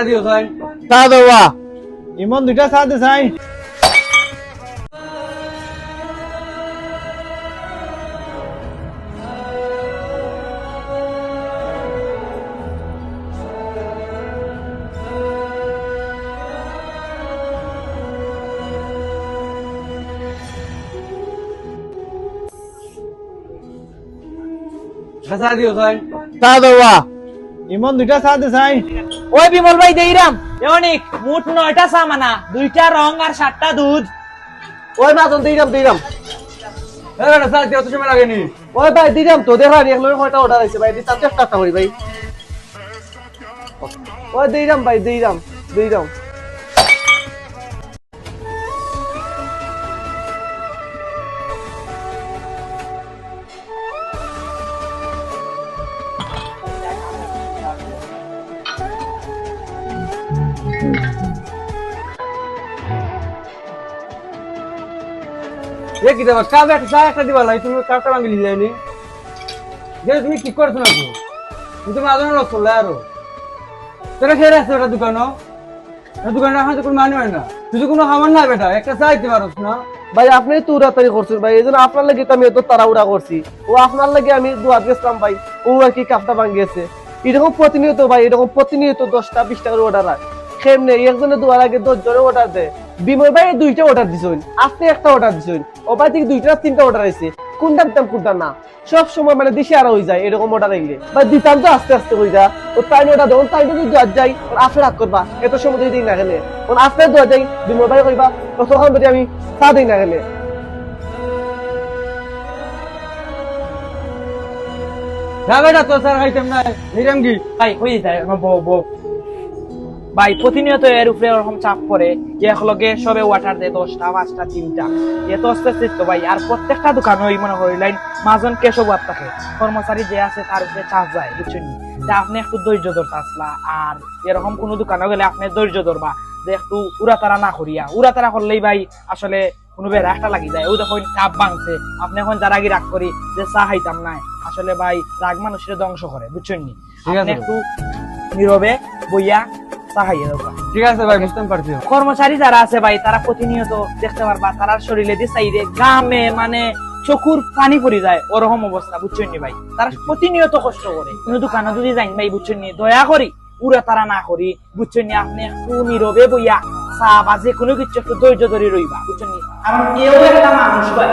দিও চাই চা দেওয়া ইমন দুইটা চা দে চাই চা দিও চাই চা দেওয়া ইমন দুইটা চা দে চাই ওই বিমল ভাই দেইরাম অনেক মোট 9টা সামানা 2টা রং আর 7টা দুধ। ওই মাজন দিলাম চা দিও তো সময় লাগেনি ওই ভাই দিলাম তো দেখা নি এখন কয়টা অর্ডার আছে ভাই দিতাম চেষ্টা করি ভাই ওই দিলাম ভাই দিলাম এ কি দেবা কাবে একটা চা একটা দিবা লাই তুমি কাপটা ভাঙি লিলাইনি যে তুমি কি করছো না তুমি আদর লছ চলে আরো তোরা খেয়ে রাখছো এটা দোকানো দোকানটা এখন তো কোনো মানে হয় না তুই কোনো খাবার না বেটা একটা চা দিতে পারছ না ভাই আপনি তো উড়াতাড়ি করছেন ভাই এই জন্য আপনার লাগে তো আমি এত তাড়াহুড়া করছি ও আপনার লাগে আমি দুয়ার গেছিলাম ভাই ও আর কি কাপটা ভাঙিয়েছে এরকম প্রতিনিয়ত ভাই এরকম প্রতিনিয়ত 10টা 20টা করে অর্ডার হয় কেমনে একজনে দুয়ার আগে 10 জনে অর্ডার দেয় বিমল ভাই 2টা অর্ডার দিছেন আপনি একটা অর্ডার দিছেন ও ভাই থেকে 2টা 3টা অর্ডার আছে কোনটা দিতাম কোনটা না সব সময় মানে দিশে আর হয়ে যায় এরকম অর্ডার আইলে ভাই দিতাম তো আস্তে আস্তে হয়ে যা ও তাই অর্ডার দেন তাই যদি দুয়ার যাই আপনি রাগ করবা এত সময় দিই না গেলে ওর আপনি দুয়ার যাই বিমল ভাই কইবা তখন যদি আমি চা দিই না গেলে যা বেটা তো স্যার খাইতাম না নিরাম কি ভাই হয়ে যায় বউ ভাই প্রতিনিয়ত এর উপরে ওরকম চাপ পড়ে একলগে সবে ওয়াটার দেয় 10টা 5টা 3টা এত আস্তে তো ভাই আর প্রত্যেকটা দোকান ওই মনে হইলাইন মাজন কেশব থাকে কর্মচারী যে আছে তার উপরে চাপ যায় বুঝছেন তা আপনি একটু ধৈর্য ধরতে আসলা আর এরকম কোন দোকানে গেলে আপনি ধৈর্য ধরবা যে একটু উড়াতারা না করিয়া উড়াতারা করলেই ভাই আসলে কোনো বেড়া একটা লাগি যায় ওই দেখুন কাপ ভাঙছে আপনি এখন যারা আগে রাগ করি যে চা খাইতাম না আসলে ভাই রাগ মানুষের ধ্বংস করে বুঝছেন নি আপনি একটু নীরবে বইয়া চা খাইয়ে দেওয়া ঠিক আছে ভাই বুঝতে পারছি কর্মচারী যারা আছে ভাই তারা প্রতিনিয়ত দেখতে পারবা তারা শরীরে দিয়ে সাইডে গামে মানে চকুর পানি পড়ে যায় ওরকম অবস্থা বুঝছেন নি ভাই তারা প্রতিনিয়ত কষ্ট করে কিন্তু দোকানে যদি যাই ভাই বুঝছেন নি দয়া করি উড়া তারা না করি বুঝছেন নি আপনি একটু নীরবে বইয়া চা বা যে কোনো কিছু একটু ধৈর্য ধরে রইবা বুঝছেন নি কারণ কেউ একটা মানুষ ভাই